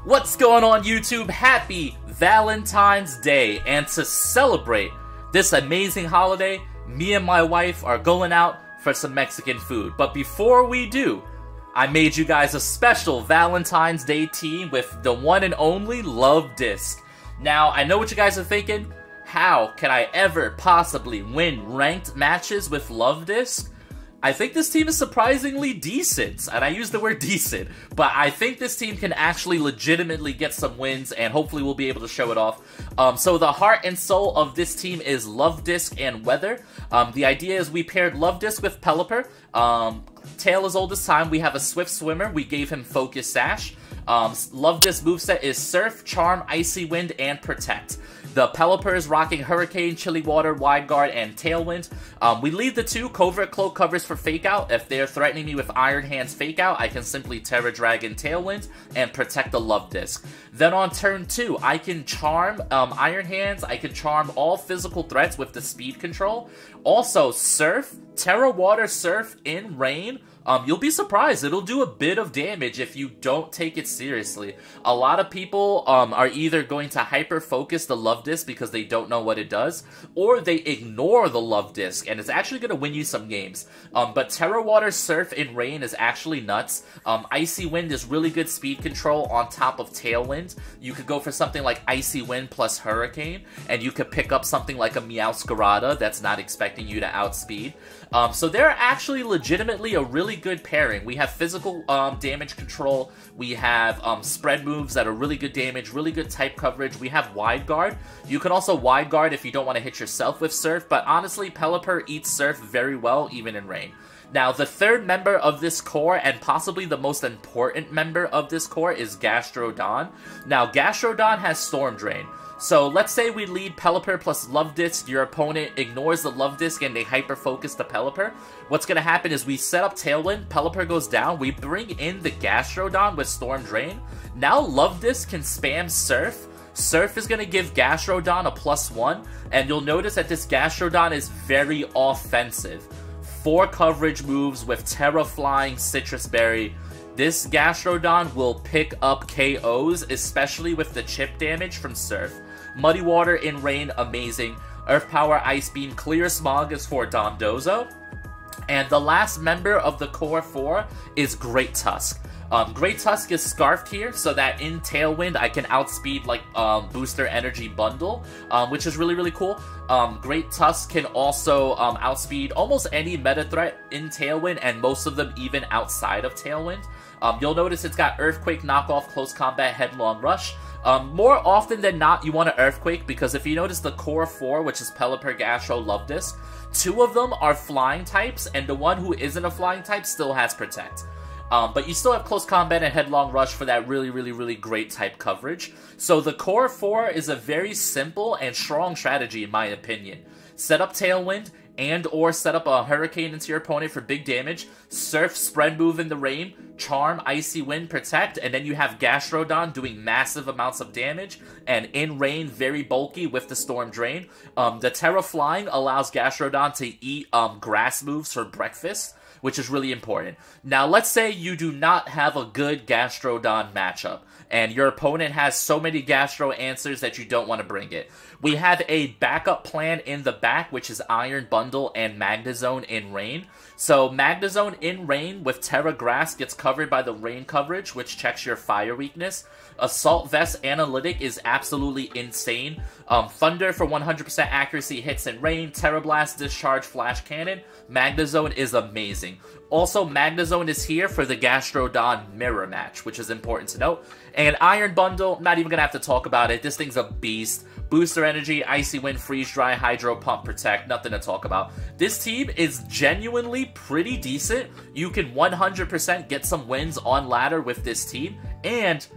What's going on, YouTube? Happy Valentine's Day, and to celebrate this amazing holiday, me and my wife are going out for some Mexican food. But before we do, I made you guys a special Valentine's Day team with the one and only Luvdisc. Now, I know what you guys are thinking. How can I ever possibly win ranked matches with Luvdisc? I think this team is surprisingly decent, and I use the word decent, but I think this team can actually legitimately get some wins, and hopefully we'll be able to show it off. So the heart and soul of this team is Luvdisc and Weather. The idea is we paired Luvdisc with Pelipper. Tail is oldest time. We have a Swift Swimmer. We gave him Focus Sash. Luvdisc moveset is Surf, Charm, Icy Wind, and Protect. The Pelipper is rocking Hurricane, Chilly Water, Wide Guard, and Tailwind. We leave the two. Covert Cloak covers for Fake Out. If they're threatening me with Iron Hands Fake Out, I can simply Terra Dragon Tailwind and protect the Luvdisc. Then on turn 2, I can Charm Iron Hands. I can Charm all physical threats with the Speed Control. Also, Surf, Terra Water Surf in Rain. You'll be surprised. It'll do a bit of damage if you don't take it seriously. A lot of people are either going to hyper-focus the Luvdisc because they don't know what it does, or they ignore the Luvdisc, and it's actually going to win you some games. But Terra Water Surf in Rain is actually nuts. Icy Wind is really good speed control on top of Tailwind. You could go for something like Icy Wind plus Hurricane, and you could pick up something like a Meowscarada that's not expecting you to outspeed. So they're actually legitimately a really good pairing. We have physical damage control, we have spread moves that are really good damage, really good type coverage, we have Wide Guard. You can also Wide Guard if you don't want to hit yourself with Surf, but honestly, Pelipper eats Surf very well, even in Rain. Now, the third member of this core, and possibly the most important member of this core, is Gastrodon. Now, Gastrodon has Storm Drain. So, let's say we lead Pelipper plus Luvdisc, your opponent ignores the Luvdisc and they hyper-focus the Pelipper. What's going to happen is we set up Tailwind, Pelipper goes down, we bring in the Gastrodon with Storm Drain. Now Luvdisc can spam Surf. Surf is going to give Gastrodon a +1, and you'll notice that this Gastrodon is very offensive. 4 coverage moves with Terra Flying, Citrus Berry. This Gastrodon will pick up KOs, especially with the chip damage from Surf. Muddy Water in Rain, amazing. Earth Power, Ice Beam, Clear Smog is for Dondozo. And the last member of the core 4 is Great Tusk. Great Tusk is scarfed here, so that in Tailwind I can outspeed like Booster Energy Bundle, which is really, really cool. Great Tusk can also outspeed almost any meta threat in Tailwind, and most of them even outside of Tailwind. You'll notice it's got Earthquake, Knockoff, Close Combat, Headlong Rush. More often than not, you want to Earthquake, because if you notice the core 4, which is Pelipper, Gastro, Luvdisc, 2 of them are flying types, and the one who isn't a flying type still has Protect. But you still have Close Combat and Headlong Rush for that really, really, really great type coverage. So the core 4 is a very simple and strong strategy in my opinion. Set up Tailwind, and or set up a Hurricane into your opponent for big damage, Surf, Spread Move in the Rain, Charm, Icy Wind, Protect, and then you have Gastrodon doing massive amounts of damage, and in Rain, very bulky with the Storm Drain. The Terra Flying allows Gastrodon to eat grass moves for breakfast, which is really important. Now, let's say you do not have a good Gastrodon matchup, and your opponent has so many Gastro answers that you don't want to bring it. We have a backup plan in the back, which is Iron Bundle and Magnezone in Rain. So Magnezone in Rain with Terra Grass gets covered by the Rain coverage, which checks your fire weakness. Assault Vest Analytic is absolutely insane. Thunder for 100% accuracy hits in Rain. Terra Blast, Discharge, Flash Cannon. Magnezone is amazing. Also, Magnezone is here for the Gastrodon mirror match, which is important to note. And Iron Bundle, not even going to have to talk about it. This thing's a beast. Booster Energy, Icy Wind, Freeze Dry, Hydro Pump, Protect, nothing to talk about. This team is genuinely pretty decent. You can 100% get some wins on ladder with this team, and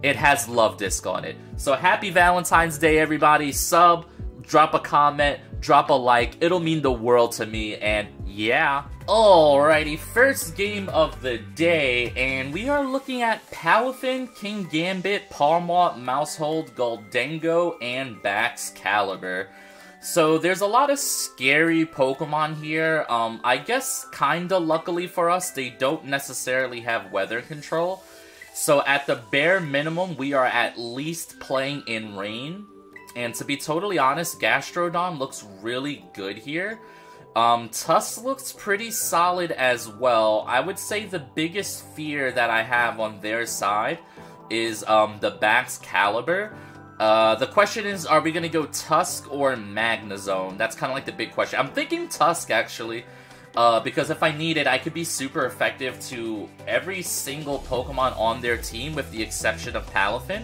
it has Luvdisc on it. So happy Valentine's Day, everybody. Sub, drop a comment, drop a like. It'll mean the world to me, and yeah. Alrighty, first game of the day, and we are looking at Palafin, King Gambit, Palmot, Mousehold, Goldengo, and Baxcalibur. So there's a lot of scary Pokemon here. I guess kinda luckily for us, they don't necessarily have weather control. So at the bare minimum, we are at least playing in rain. And to be totally honest, Gastrodon looks really good here. Tusk looks pretty solid as well. I would say the biggest fear that I have on their side is the Baxcalibur. The question is, are we going to go Tusk or Magnezone? That's kind of like the big question. I'm thinking Tusk, actually. Because if I need it, I could be super effective to every single Pokemon on their team, with the exception of Palafin.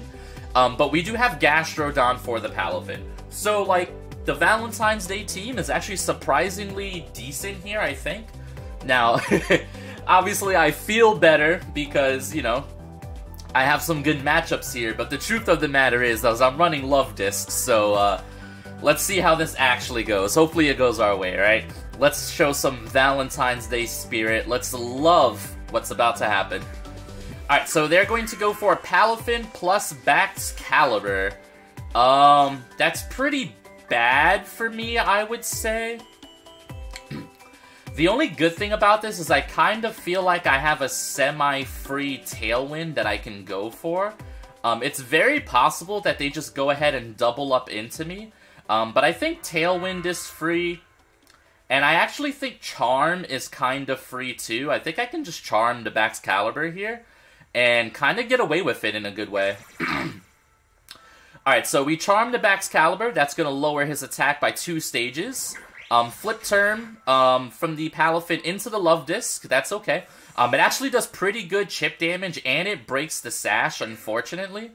But we do have Gastrodon for the Palafin. So, like, the Valentine's Day team is actually surprisingly decent here, I think. Now, obviously I feel better because, you know, I have some good matchups here. But the truth of the matter is I'm running Luvdisc, so let's see how this actually goes. Hopefully it goes our way, right? Let's show some Valentine's Day spirit. Let's love what's about to happen. Alright, so they're going to go for a Palafin plus Baxcalibur. That's pretty bad for me, I would say. The only good thing about this is I kind of feel like I have a semi-free Tailwind that I can go for. It's very possible that they just go ahead and double up into me. But I think Tailwind is free. And I actually think Charm is kind of free too. I think I can just Charm the Baxcalibur here and kind of get away with it in a good way. Alright, so we Charm the Baxcalibur. That's going to lower his attack by 2 stages. Flip turn from the Palafin into the Luvdisc. That's okay. It actually does pretty good chip damage, and it breaks the Sash, unfortunately.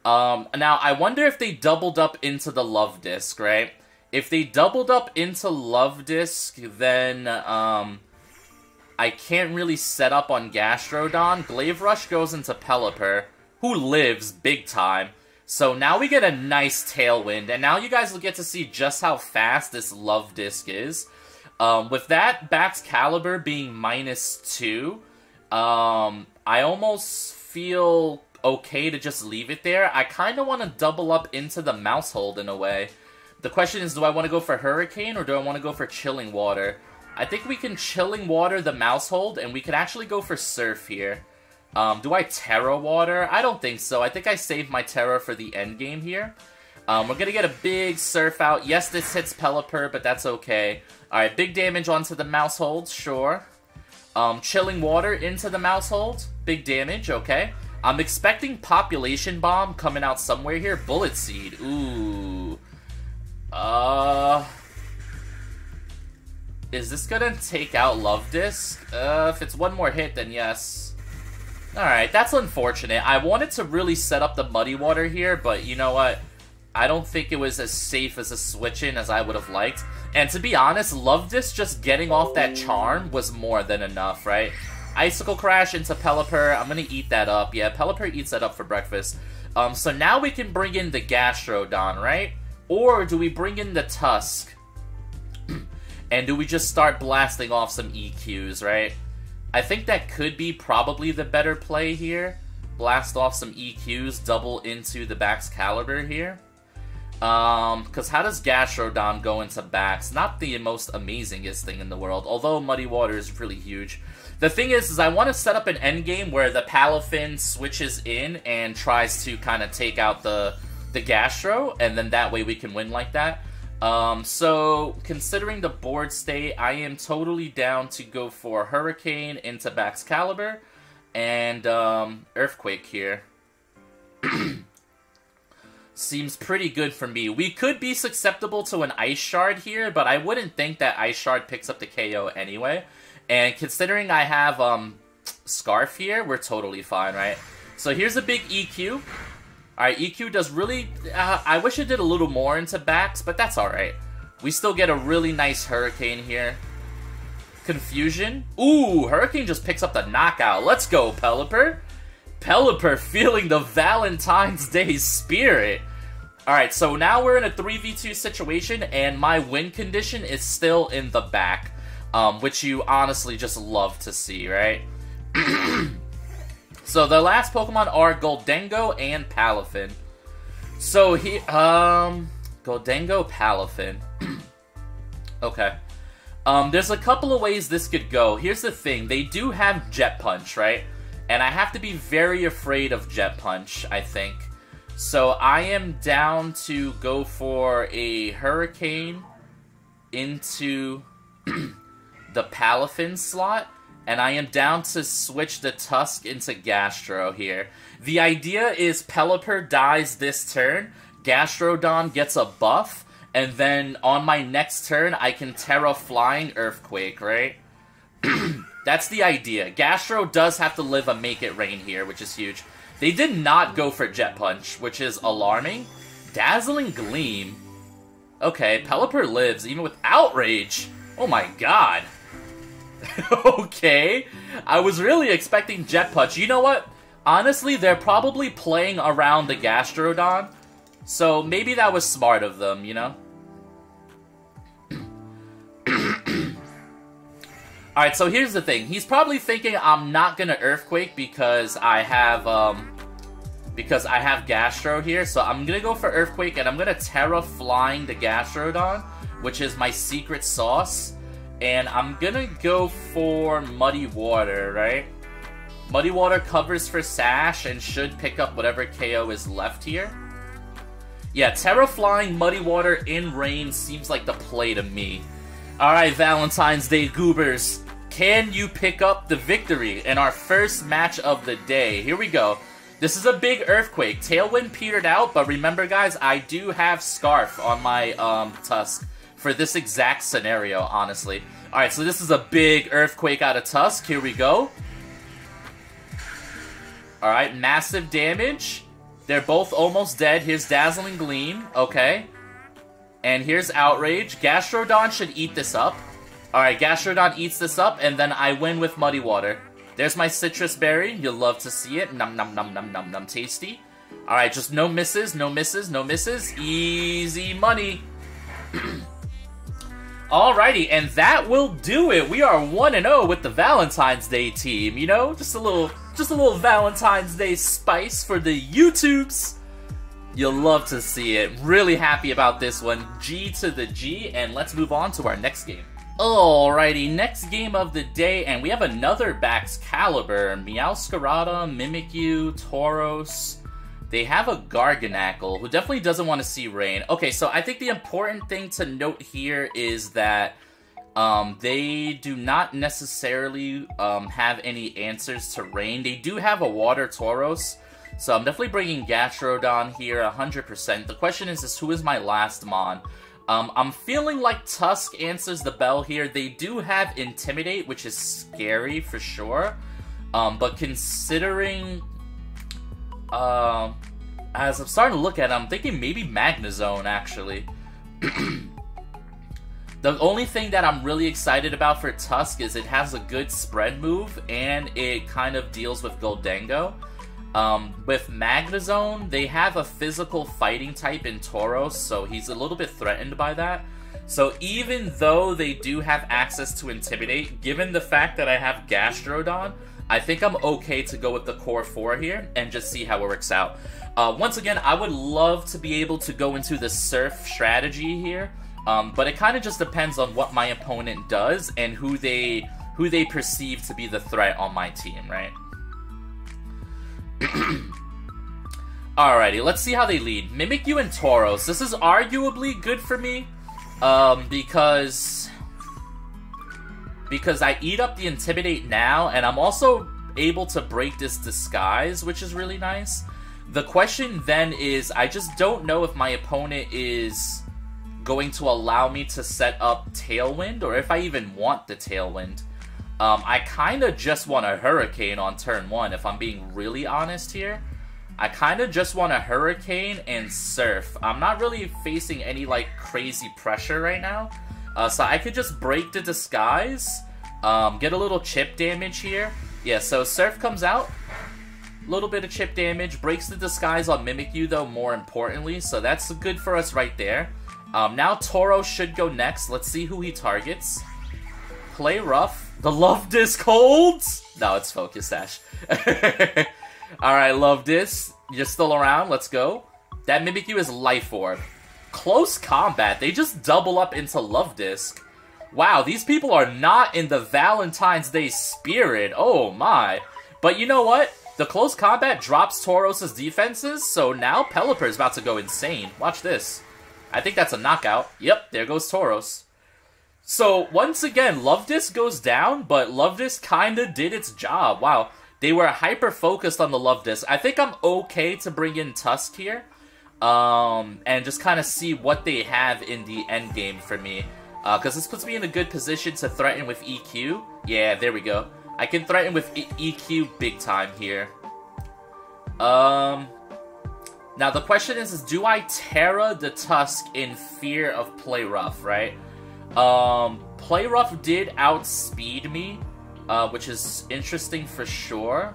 Now, I wonder if they doubled up into the Luvdisc, right? If they doubled up into Luvdisc, then I can't really set up on Gastrodon. Glaive Rush goes into Pelipper, who lives big time. So now we get a nice Tailwind, and now you guys will get to see just how fast this Luvdisc is. With that Baxcalibur being -2, I almost feel okay to just leave it there. I kind of want to double up into the Mousehold in a way. The question is, do I want to go for Hurricane or do I want to go for Chilling Water? I think we can Chilling Water the Mousehold, and we could actually go for Surf here. Do I Terra Water? I don't think so. I think I saved my Terra for the end game here. We're going to get a big Surf out. Yes, this hits Pelipper, but that's okay. Alright, big damage onto the Mousehold, sure. Chilling Water into the Mousehold. Big damage, okay. I'm expecting Population Bomb coming out somewhere here. Bullet Seed, ooh. Is this gonna take out Luvdisc? If it's one more hit, then yes. Alright, that's unfortunate. I wanted to really set up the Muddy Water here, but you know what? I don't think it was as safe as a switch-in as I would have liked. And to be honest, Luvdisc just getting off that Charm was more than enough, right? Icicle Crash into Pelipper. I'm gonna eat that up. Yeah, Pelipper eats that up for breakfast. So now we can bring in the Gastrodon, right? Or do we bring in the Tusk? And do we just start blasting off some EQs, right? I think that could be probably the better play here. Blast off some EQs, double into the Baxcalibur here. Because how does Gastrodon go into Bax? Not the most amazingest thing in the world, although Muddy Water is really huge. The thing is I want to set up an endgame where the Palafin switches in and tries to kind of take out the Gastro, and then that way we can win like that. So, considering the board state, I am totally down to go for Hurricane into Baxcalibur, and Earthquake here. Seems pretty good for me. We could be susceptible to an Ice Shard here, but I wouldn't think that Ice Shard picks up the KO anyway. And considering I have Scarf here, we're totally fine, right? So here's a big EQ. Alright, EQ does really... I wish it did a little more into Bax, but that's alright. We still get a really nice Hurricane here. Confusion. Ooh, Hurricane just picks up the knockout. Let's go, Pelipper. Pelipper feeling the Valentine's Day spirit. Alright, so now we're in a 3v2 situation, and my win condition is still in the back. Which you honestly just love to see, right? So the last Pokemon are Goldengo and Palafin. So Goldengo, Palafin. Okay. There's a couple of ways this could go. Here's the thing, they do have Jet Punch, right? And I have to be very afraid of Jet Punch, I think. So I am down to go for a Hurricane into the Palafin slot. And I am down to switch the Tusk into Gastro here. The idea is Pelipper dies this turn, Gastrodon gets a buff, and then on my next turn I can Terra Flying Earthquake, right? That's the idea. Gastro does have to live a Make It Rain here, which is huge. They did not go for Jet Punch, which is alarming. Dazzling Gleam. Okay, Pelipper lives even with Outrage. Oh my god. Okay, I was really expecting Jet Punch. You know what? Honestly, they're probably playing around the Gastrodon, so maybe that was smart of them, you know? Alright, so here's the thing. He's probably thinking I'm not gonna Earthquake because I have Gastro here, so I'm gonna go for Earthquake, and I'm gonna Terra Flying the Gastrodon, which is my secret sauce. And I'm gonna go for Muddy Water, right? Muddy Water covers for Sash and should pick up whatever KO is left here. Yeah, Terra Flying Muddy Water in rain seems like the play to me. Alright, Valentine's Day Goobers. Can you pick up the victory in our first match of the day? Here we go. This is a big Earthquake. Tailwind petered out, but remember guys, I do have Scarf on my Tusk for this exact scenario, honestly. Alright, so this is a big Earthquake out of Tusk. Here we go. Alright, massive damage. They're both almost dead. Here's Dazzling Gleam. Okay. And here's Outrage. Gastrodon should eat this up. Alright, Gastrodon eats this up, and then I win with Muddy Water. There's my Citrus Berry. You'll love to see it. Nom nom nom nom nom nom. Tasty. Alright, just no misses, no misses, no misses. Easy money. Alrighty, and that will do it. We are 1-0 with the Valentine's Day team, you know? Just a little Valentine's Day spice for the YouTubes. You'll love to see it. Really happy about this one. G to the G, and let's move on to our next game. Alrighty, next game of the day, and we have another Baxcalibur. Meowscarada, Mimikyu, Tauros. They have a Garganacl, who definitely doesn't want to see rain. Okay, so I think the important thing to note here is that they do not necessarily have any answers to rain. They do have a Water Tauros, so I'm definitely bringing Gastrodon here 100%. The question is who is my last Mon? I'm feeling like Tusk answers the bell here. They do have Intimidate, which is scary for sure. But considering... as I'm starting to look at it, I'm thinking maybe Magnezone, actually. The only thing that I'm really excited about for Tusk is it has a good spread move, and it kind of deals with Goldengo. With Magnezone, they have a physical fighting type in Tauros, so he's a little bit threatened by that. So even though they do have access to Intimidate, given the fact that I have Gastrodon, I think I'm okay to go with the core 4 here and just see how it works out. Once again, I would love to be able to go into the Surf strategy here, but it kind of just depends on what my opponent does and who they perceive to be the threat on my team, right? Alrighty, let's see how they lead. Mimikyu and Tauros. This is arguably good for me, because I eat up the Intimidate now, and I'm also able to break this Disguise, which is really nice. The question then is, I just don't know if my opponent is going to allow me to set up Tailwind, or if I even want the Tailwind. I kind of just want a Hurricane on turn 1, if I'm being really honest here. I kind of just want a Hurricane and Surf. I'm not really facing any, like, crazy pressure right now. So I could just break the Disguise, get a little chip damage here. Yeah, so Surf comes out, a little bit of chip damage, breaks the Disguise on Mimikyu though, more importantly, so that's good for us right there. Now Tauros should go next. Let's see who he targets. Play rough. The Luvdisc holds? No, it's Focus Sash. Alright, Luvdisc, you're still around, let's go. That Mimikyu is Life Orb. Close combat, they just double up into Luvdisc. Wow, these people are not in the Valentine's Day spirit, oh my. But you know what? The close combat drops Tauros' defenses, so now Pelipper is about to go insane. Watch this. I think that's a knockout. Yep, there goes Tauros. So, once again, Luvdisc goes down, but Luvdisc kinda did its job. Wow, they were hyper-focused on the Luvdisc. I think I'm okay to bring in Tusk here, and just kind of see what they have in the endgame for me. Because this puts me in a good position to threaten with EQ. Yeah, there we go. I can threaten with EQ big time here. Now the question is do I Terra the Tusk in fear of Play Rough, right? Play Rough did outspeed me, which is interesting for sure.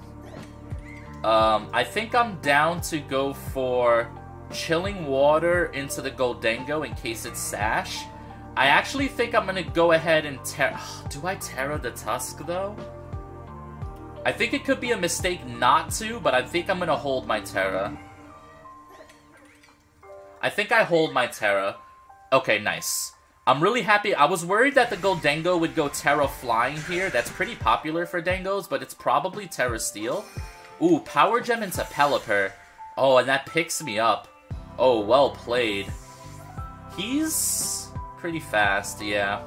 I think I'm down to go for Chilling Water into the Goldengo in case it's Sash. I actually think I'm gonna go ahead and do I Terra the Tusk, though? I think it could be a mistake not to, but I think I'm gonna hold my Terra. I think I hold my Terra. Okay, nice. I'm really happy. I was worried that the Goldengo would go Terra Flying here. That's pretty popular for Dengos, but it's probably Terra Steel. Ooh, Power Gem into Pelipper. Oh, and that picks me up. Oh, well played. He's pretty fast, yeah.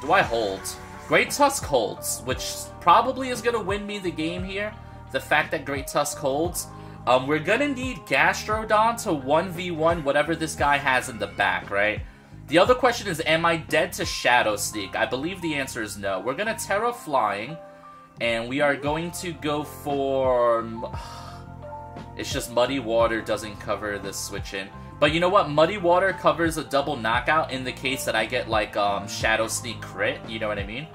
Do I hold? Great Tusk holds, which probably is going to win me the game here. The fact that Great Tusk holds. We're going to need Gastrodon to 1v1 whatever this guy has in the back, right? The other question is, am I dead to Shadow Sneak? I believe the answer is no. We're going to Terra Flying, and we are going to go for... It's just Muddy Water doesn't cover the switch in. But you know what? Muddy Water covers a double knockout in the case that I get, like, Shadow Sneak crit. You know what I mean?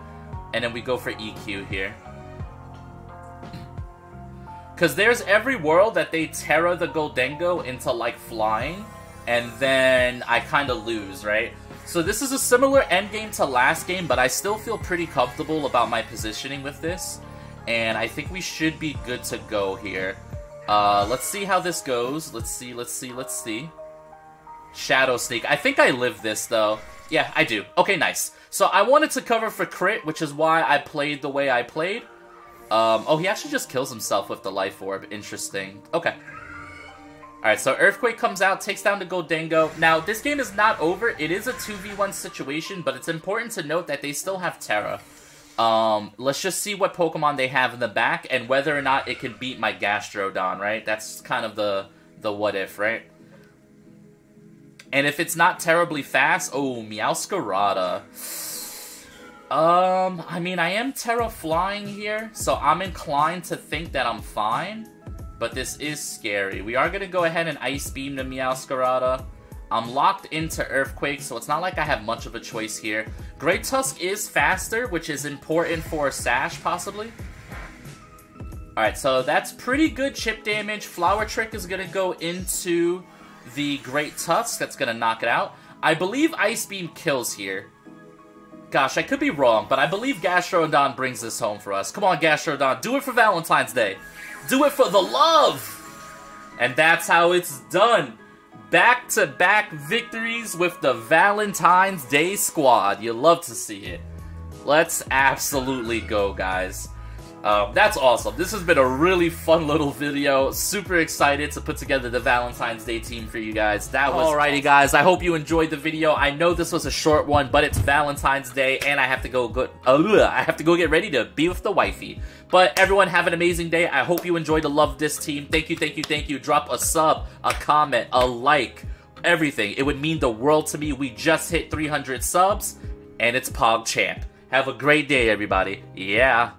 And then we go for EQ here. Because there's every world that they Terra the Goldengo into, like, flying. And then I kind of lose, right? So this is a similar endgame to last game, but I still feel pretty comfortable about my positioning with this. And I think we should be good to go here. Let's see how this goes. Let's see. Shadow Sneak. I think I live this, though. Yeah, I do. Okay, nice. So I wanted to cover for crit, which is why I played the way I played. Oh, he actually just kills himself with the Life Orb. Interesting. Okay. Alright, so Earthquake comes out, takes down the Goldengo. Now, this game is not over. It is a 2v1 situation, but it's important to note that they still have Terra. Let's just see what Pokemon they have in the back, and whether or not it can beat my Gastrodon, right? That's kind of the what if, right? And if it's not terribly fast... Oh, Meowscarada. I mean, I am Terra Flying here, so I'm inclined to think that I'm fine. But this is scary. We are going to go ahead and Ice Beam the Meowscarada. I'm locked into Earthquake, so it's not like I have much of a choice here. Great Tusk is faster, which is important for Sash, possibly. Alright, so that's pretty good chip damage. Flower Trick is going to go into the Great Tusk. That's going to knock it out. I believe Ice Beam kills here. Gosh, I could be wrong, but I believe Gastrodon brings this home for us. Come on, Gastrodon. Do it for Valentine's Day. Do it for the love! And that's how it's done. Back-to-back victories with the Valentine's Day squad. You love to see it. Let's absolutely go, guys. That's awesome. This has been a really fun little video. Super excited to put together the Valentine's Day team for you guys. That was alrighty, awesome. Guys. I hope you enjoyed the video. I know this was a short one, but it's Valentine's Day, and I have to go get ready to be with the wifey. But everyone, have an amazing day. I hope you enjoyed the Luvdisc team. Thank you, thank you, thank you. Drop a sub, a comment, a like, everything. It would mean the world to me. We just hit 300 subs, and it's PogChamp. Have a great day, everybody. Yeah.